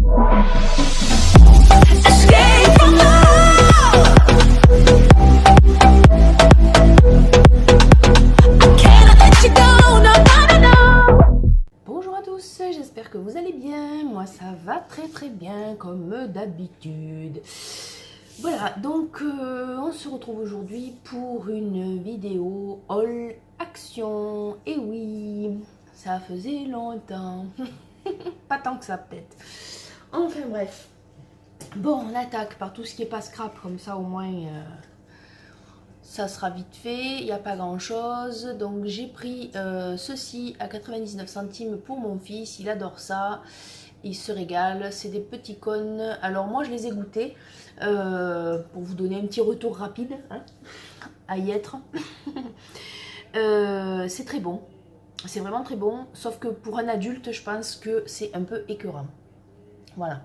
Bonjour à tous, j'espère que vous allez bien. Moi ça va très bien comme d'habitude. Voilà, donc on se retrouve aujourd'hui pour une vidéo haul action. Et oui, ça faisait longtemps. Pas tant que ça peut-être. Enfin bref. Bon, on attaque par tout ce qui est pas scrap, comme ça au moins ça sera vite fait. Il n'y a pas grand chose. Donc j'ai pris ceci à 99 centimes pour mon fils. Il adore ça. Il se régale. C'est des petits cônes. Alors moi je les ai goûtés pour vous donner un petit retour rapide hein, à y être. C'est très bon. C'est vraiment très bon. Sauf que pour un adulte, je pense que c'est un peu écœurant. Voilà.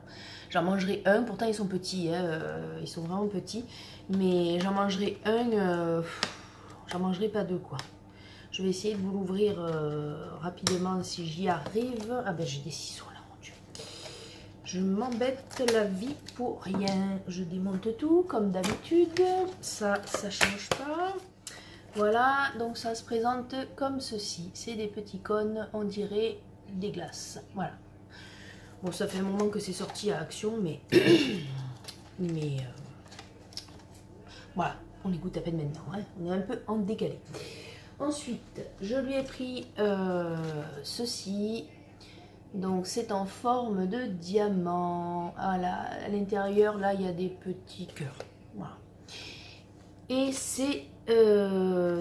J'en mangerai un. Pourtant ils sont petits. Hein, ils sont vraiment petits. Mais j'en mangerai un. J'en mangerai pas deux quoi. Je vais essayer de vous l'ouvrir rapidement si j'y arrive. Ah ben j'ai des ciseaux là mon dieu. Je m'embête la vie pour rien. Je démonte tout comme d'habitude. Ça change pas. Voilà, donc ça se présente comme ceci. C'est des petits cônes, on dirait des glaces. Voilà. Bon, ça fait un moment que c'est sorti à Action, mais... voilà, on les goûte à peine maintenant. Hein. On est un peu en décalé. Ensuite, je lui ai pris ceci. Donc, c'est en forme de diamant. Voilà, à l'intérieur, là, il y a des petits cœurs. Voilà. Et c'est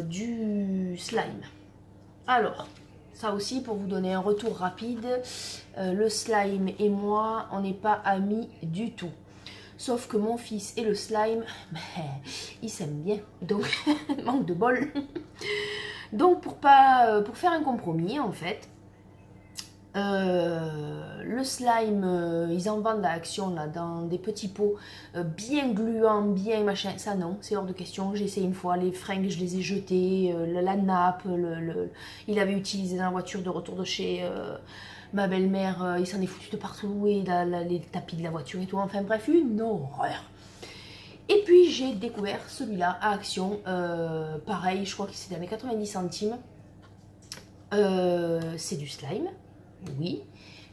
du slime. Alors, ça aussi pour vous donner un retour rapide, le slime et moi, on n'est pas amis du tout. Sauf que mon fils et le slime, ben, ils s'aiment bien. Donc, manque de bol. Donc, pour faire un compromis, en fait, le slime, ils en vendent à Action là, dans des petits pots bien gluants, bien machin. Ça non, c'est hors de question. J'ai essayé une fois, les fringues je les ai jetées, la nappe, il avait utilisé dans la voiture de retour de chez ma belle-mère, il s'en est foutu de partout et les tapis de la voiture et tout. Enfin bref, une horreur. Et puis j'ai découvert celui-là à Action, pareil, je crois que c'était à mes 90 centimes. C'est du slime. Oui,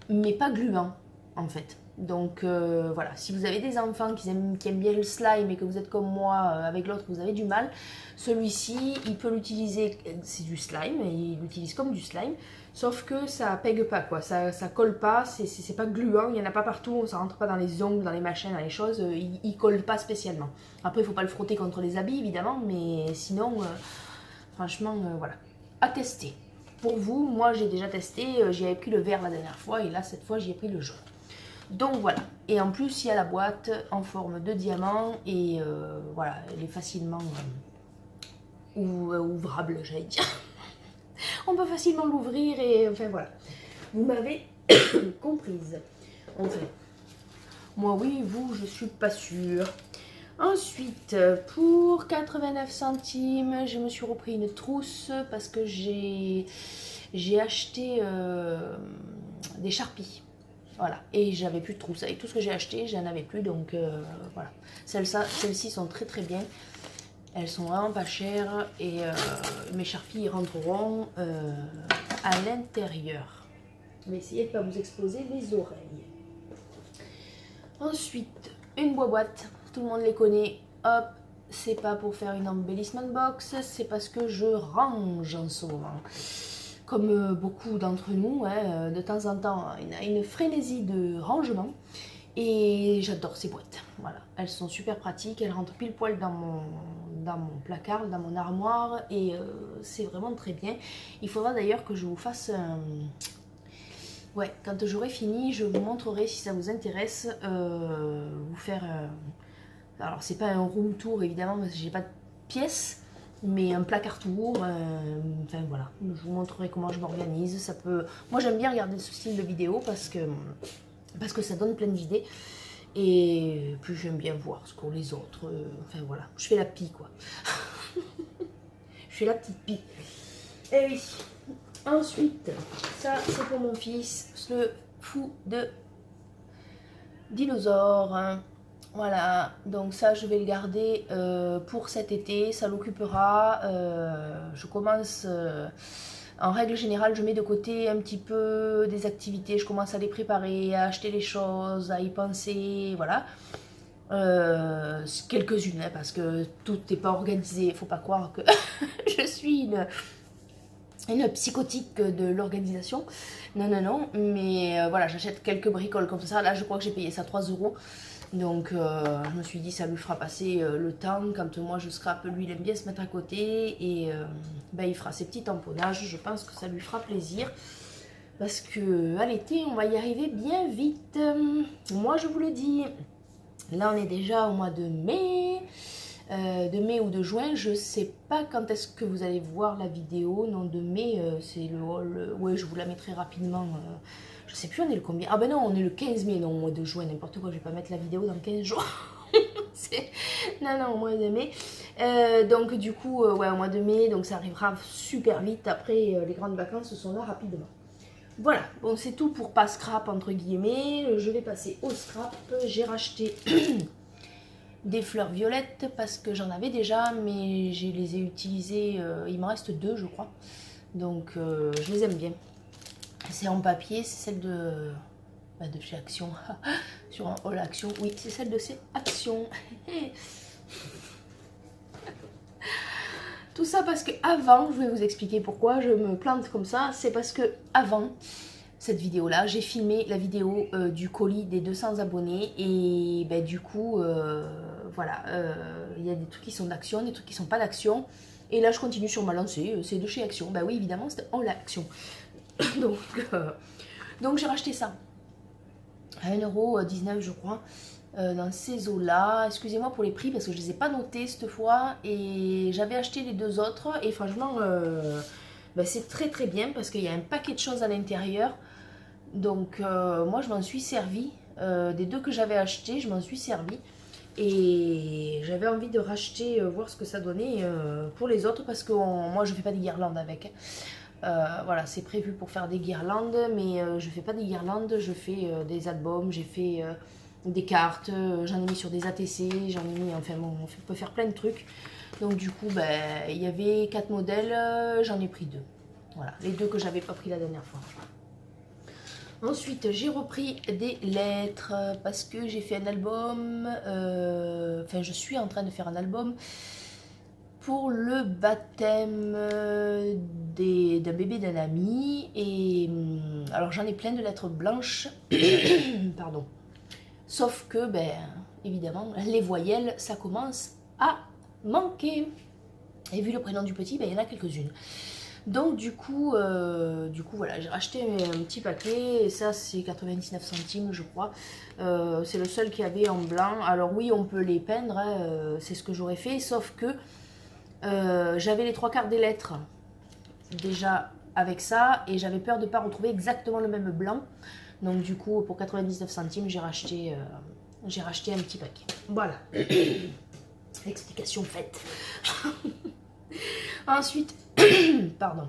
mais pas gluant en fait. Donc voilà, si vous avez des enfants qui aiment bien le slime et que vous êtes comme moi, avec l'autre vous avez du mal, celui-ci il peut l'utiliser, c'est du slime, et il l'utilise comme du slime, sauf que ça pègue pas quoi, ça colle pas, c'est pas gluant, il n'y en a pas partout, ça rentre pas dans les ongles, dans les machins, dans les choses, il colle pas spécialement. Après il faut pas le frotter contre les habits évidemment, mais sinon franchement voilà, à tester. Pour vous, moi j'ai déjà testé, j'y avais pris le vert la dernière fois et là cette fois j'y ai pris le jaune. Donc voilà, et en plus il y a la boîte en forme de diamant et voilà, elle est facilement ouvrable j'allais dire. On peut facilement l'ouvrir et enfin voilà, vous m'avez comprise. Enfin, moi oui, vous je suis pas sûre. Ensuite, pour 89 centimes, je me suis repris une trousse parce que j'ai acheté des charpies. Voilà, et j'avais plus de trousse. Avec tout ce que j'ai acheté, j'en avais plus, donc voilà. Celles-ci sont très bien. Elles sont vraiment pas chères et mes charpies rentreront à l'intérieur. Je vais essayer de ne pas vous exploser les oreilles. Ensuite, une boîte. Tout le monde les connaît, hop, c'est pas pour faire une embellissement box, c'est parce que je range en ce moment. Comme beaucoup d'entre nous, hein, de temps en temps, il y a une frénésie de rangement et j'adore ces boîtes. Voilà, elles sont super pratiques, elles rentrent pile poil dans mon placard, dans mon armoire et c'est vraiment très bien. Il faudra d'ailleurs que je vous fasse un... Ouais, quand j'aurai fini, je vous montrerai si ça vous intéresse, vous faire... Alors c'est pas un room tour évidemment parce que j'ai pas de pièces, mais un placard tour, enfin voilà, je vous montrerai comment je m'organise. Ça peut... Moi j'aime bien regarder ce style de vidéo parce que ça donne plein d'idées. Et puis j'aime bien voir ce qu'ont les autres, enfin voilà, je fais la pie quoi. Je fais la petite pie. Et oui, ensuite, ça c'est pour mon fils, le fou de dinosaure. Hein. Voilà, donc ça je vais le garder pour cet été, ça l'occupera. Je commence, en règle générale, je mets de côté un petit peu des activités, je commence à les préparer, à acheter les choses, à y penser, voilà. Quelques-unes, hein, parce que tout n'est pas organisé, faut pas croire que je suis une psychotique de l'organisation. Non, non, non, mais voilà, j'achète quelques bricoles comme ça. Là, je crois que j'ai payé ça 3 euros. Donc, je me suis dit, ça lui fera passer le temps. Quand moi je scrape, lui, il aime bien se mettre à côté. Et ben, il fera ses petits tamponnages. Je pense que ça lui fera plaisir. Parce que à l'été, on va y arriver bien vite. Moi, je vous le dis. Là, on est déjà au mois de mai. De mai ou de juin, je sais pas quand est-ce que vous allez voir la vidéo. Non, de mai, c'est ouais, je vous la mettrai rapidement. Je sais plus, on est le combien. Ah ben non, on est le 15 mai, non, au mois de juin, n'importe quoi, je vais pas mettre la vidéo dans 15 jours. Non, non, au mois de mai. Donc du coup, ouais, au mois de mai, donc ça arrivera super vite. Après, les grandes vacances sont là rapidement. Voilà, bon, c'est tout pour pas scrap, entre guillemets. Je vais passer au scrap. J'ai racheté des fleurs violettes parce que j'en avais déjà, mais je les ai utilisées, il m'en reste 2 je crois, donc je les aime bien. C'est en papier, c'est celle de chez Action, sur un haul Action, oui c'est celle de chez Action. Tout ça parce que avant, je vais vous expliquer pourquoi je me plante comme ça, c'est parce que avant cette vidéo là, j'ai filmé la vidéo du colis des 200 abonnés et ben, du coup voilà, il y a des trucs qui sont d'Action, des trucs qui sont pas d'Action et là je continue sur ma lancée, c'est de chez Action, bah oui évidemment c'était en l'Action. Donc j'ai racheté ça à 1,19 € je crois, dans ces eaux là. Excusez-moi pour les prix parce que je les ai pas notés cette fois et j'avais acheté les 2 autres et franchement bah, c'est très très bien parce qu'il y a un paquet de choses à l'intérieur. Donc moi je m'en suis servi, des 2 que j'avais achetés, je m'en suis servi. Et j'avais envie de racheter, voir ce que ça donnait pour les autres parce que moi je fais pas des guirlandes avec. Voilà, c'est prévu pour faire des guirlandes, mais je fais pas des guirlandes, je fais des albums, j'ai fait des cartes, j'en ai mis sur des ATC, j'en ai mis, enfin bon, on peut faire plein de trucs. Donc du coup, ben, il y avait 4 modèles, j'en ai pris 2. Voilà, les 2 que j'avais pas pris la dernière fois. Ensuite, j'ai repris des lettres parce que j'ai fait un album, enfin je suis en train de faire un album pour le baptême d'un bébé d'un ami. Et alors j'en ai plein de lettres blanches, pardon. Sauf que, ben, évidemment, les voyelles, ça commence à manquer. Et vu le prénom du petit, ben, il y en a quelques-unes. Donc du coup voilà, j'ai racheté un petit paquet et ça c'est 99 centimes je crois. C'est le seul qui avait en blanc. Alors oui on peut les peindre, hein, c'est ce que j'aurais fait, sauf que j'avais les 3/4 des lettres déjà avec ça et j'avais peur de ne pas retrouver exactement le même blanc. Donc du coup pour 99 centimes j'ai racheté un petit paquet. Voilà, explication faite. Ensuite, pardon.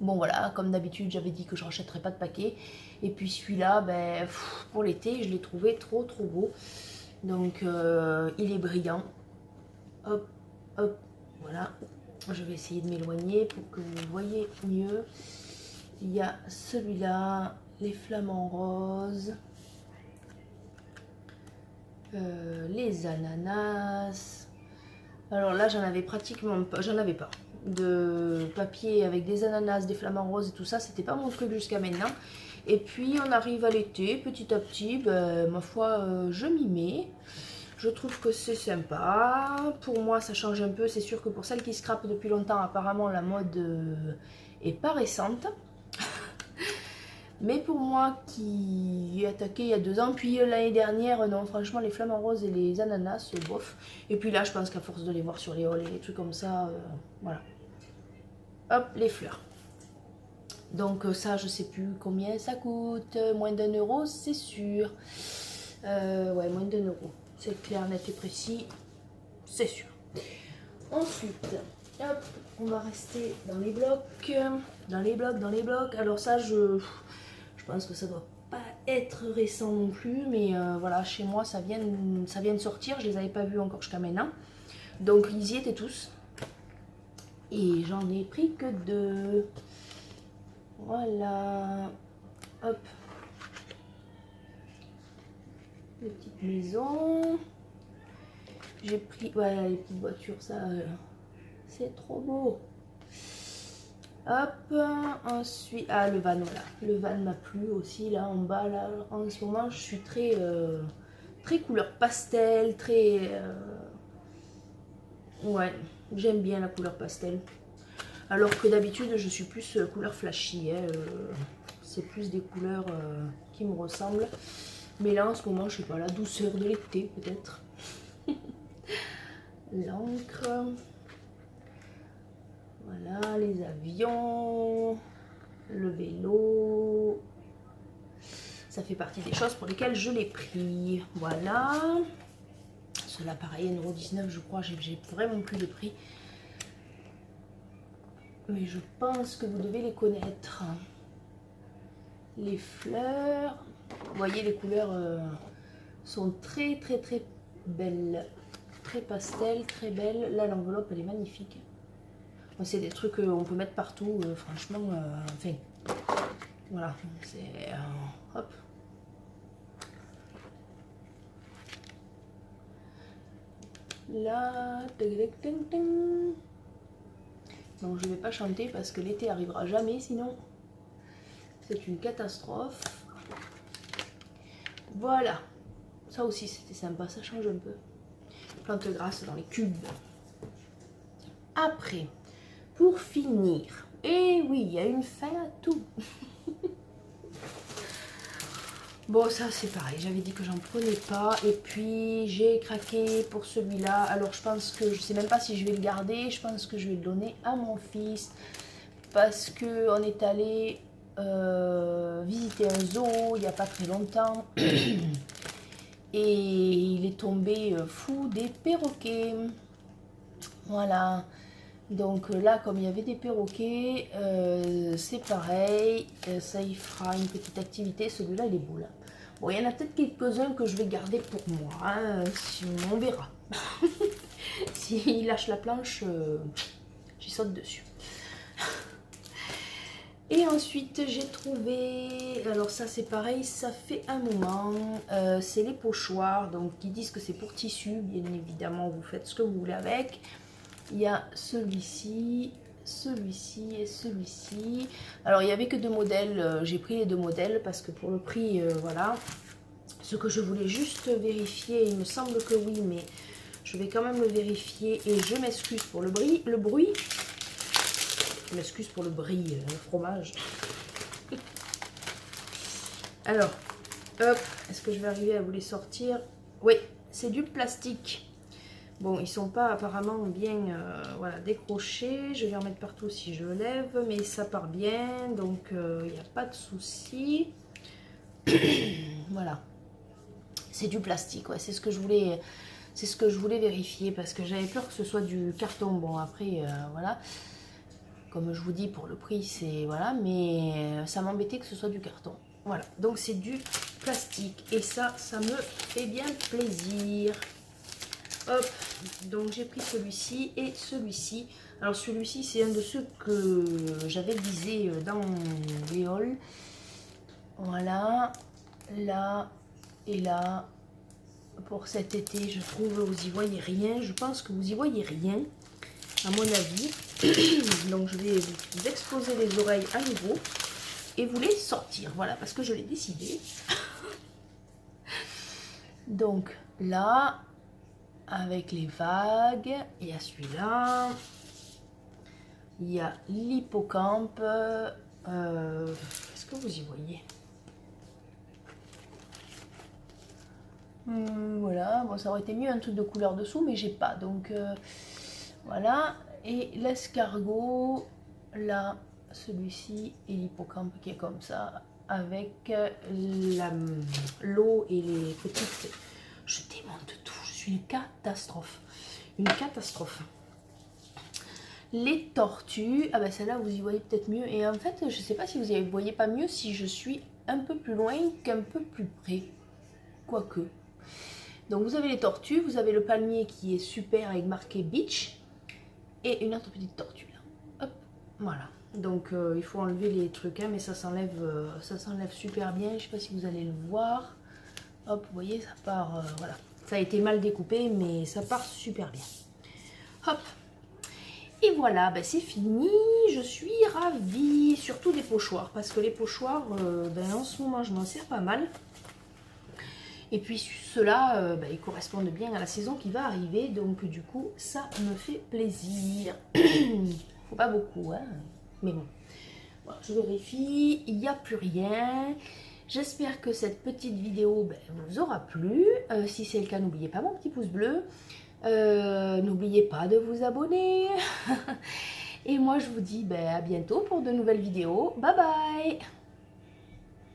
Bon voilà, comme d'habitude, j'avais dit que je rachèterais pas de paquet. Et puis celui-là, ben, pour l'été, je l'ai trouvé trop beau. Donc il est brillant. Hop, hop, voilà. Je vais essayer de m'éloigner pour que vous voyez mieux. Il y a celui-là, les flamants roses. Les ananas. Alors là, j'en avais pratiquement pas, j'en avais pas de papier avec des ananas, des flamants roses et tout ça, c'était pas mon truc jusqu'à maintenant. Et puis on arrive à l'été, petit à petit, ben, ma foi, je m'y mets. Je trouve que c'est sympa. Pour moi, ça change un peu. C'est sûr que pour celles qui scrapent depuis longtemps, apparemment la mode est pas récente. Mais pour moi qui ai attaqué il y a 2 ans, puis l'année dernière, non, franchement, les flamants roses et les ananas, bof. Et puis là, je pense qu'à force de les voir sur les hauls et les trucs comme ça, voilà. Hop, les fleurs. Donc ça, je sais plus combien ça coûte. Moins d'1 €, c'est sûr. Ouais, moins d'1 €. C'est clair, net et précis, c'est sûr. Ensuite, hop, on va rester dans les blocs. Dans les blocs. Alors ça, je pense que ça doit pas être récent non plus, mais voilà, chez moi ça vient de sortir, je les avais pas vus encore jusqu'à maintenant. Donc ils y étaient tous. Et j'en ai pris que 2. Voilà. Hop. Les petites maisons. J'ai pris, voilà, les petites voitures, ça, c'est trop beau. Hop, ensuite, ah le van, voilà, le van m'a plu aussi, là en bas, là, en ce moment, je suis très, très couleur pastel, très, ouais, j'aime bien la couleur pastel. Alors que d'habitude, je suis plus couleur flashy, hein, c'est plus des couleurs qui me ressemblent. Mais là, en ce moment, je sais pas, la douceur de l'été, peut-être. L'encre. Voilà, les avions, le vélo. Ça fait partie des choses pour lesquelles je l'ai pris. Voilà. Cela, pareil, 1,19 €, je crois. J'ai vraiment plus le prix. Mais je pense que vous devez les connaître. Les fleurs. Vous voyez, les couleurs sont très, très, très belles. Très pastel, très belle. Là, l'enveloppe, elle est magnifique. C'est des trucs qu'on peut mettre partout, franchement, enfin, voilà, c'est, hop. Là, donc je vais pas chanter parce que l'été arrivera jamais, sinon c'est une catastrophe. Voilà, ça aussi c'était sympa, ça change un peu. Plantes grasses dans les cubes. Après, pour finir, et oui, il y a une fin à tout. Bon, ça c'est pareil, j'avais dit que j'en prenais pas. Et puis j'ai craqué pour celui-là. Alors je pense que, je sais même pas si je vais le garder. Je pense que je vais le donner à mon fils. Parce qu'on est allé visiter un zoo il n'y a pas très longtemps. Et il est tombé fou des perroquets. Voilà. Donc là, comme il y avait des perroquets, c'est pareil, ça y fera une petite activité. Celui-là, il est beau là. Bon, il y en a peut-être quelques-uns que je vais garder pour moi, hein, on verra. S'il lâche la planche, j'y saute dessus. Et ensuite, j'ai trouvé, alors ça c'est pareil, ça fait un moment, c'est les pochoirs, donc ils disent que c'est pour tissu, bien évidemment, vous faites ce que vous voulez avec. Il y a celui-ci, celui-ci et celui-ci. Alors, il n'y avait que 2 modèles. J'ai pris les 2 modèles parce que pour le prix, voilà. Ce que je voulais juste vérifier, il me semble que oui, mais je vais quand même le vérifier. Et je m'excuse pour le bruit. Je m'excuse pour le brie, le fromage. Alors, hop, est-ce que je vais arriver à vous les sortir? Oui, c'est du plastique. Bon, ils sont pas apparemment bien voilà, décrochés. Je vais en mettre partout si je le lève, mais ça part bien, donc il n'y a pas de souci. Voilà. C'est du plastique, ouais, c'est ce que je voulais vérifier parce que j'avais peur que ce soit du carton. Bon, après, voilà. Comme je vous dis, pour le prix, c'est voilà, mais ça m'embêtait que ce soit du carton. Voilà, donc c'est du plastique et ça me fait bien plaisir. Hop, donc j'ai pris celui-ci et celui-ci. Alors celui-ci, c'est un de ceux que j'avais visé dans les hauls. Voilà, là et là. Pour cet été, je trouve, vous y voyez rien. Je pense que vous y voyez rien, à mon avis. Donc je vais vous exposer les oreilles à nouveau et vous les sortir. Voilà, parce que je l'ai décidé. Donc là, avec les vagues, il y a celui-là. Il y a l'hippocampe. Est-ce que vous y voyez? Voilà, bon, ça aurait été mieux un truc de couleur dessous, mais j'ai pas. Donc voilà. Et l'escargot, là, celui-ci, et l'hippocampe qui est comme ça, avec l'eau et les petites. Je démonte tout, je suis une catastrophe. Une catastrophe. Les tortues, ah ben celle-là vous y voyez peut-être mieux. Et en fait, je sais pas si vous y voyez pas mieux si je suis un peu plus loin qu'un peu plus près. Quoique. Donc vous avez les tortues, vous avez le palmier qui est super avec marqué beach. Et une autre petite tortue là. Hop, voilà. Donc il faut enlever les trucs, hein, mais ça s'enlève super bien. Je ne sais pas si vous allez le voir. Hop, vous voyez, ça part, voilà. Ça a été mal découpé, mais ça part super bien. Hop. Et voilà, ben, c'est fini. Je suis ravie. Surtout des pochoirs, parce que les pochoirs, ben, en ce moment, je m'en sers pas mal. Et puis ceux-là, ben, ils correspondent bien à la saison qui va arriver. Donc du coup, ça me fait plaisir. Faut pas beaucoup, hein. Mais bon. Voilà, je vérifie. Il n'y a plus rien. J'espère que cette petite vidéo ben, vous aura plu. Si c'est le cas, n'oubliez pas mon petit pouce bleu. N'oubliez pas de vous abonner. Et moi, je vous dis ben, à bientôt pour de nouvelles vidéos. Bye bye!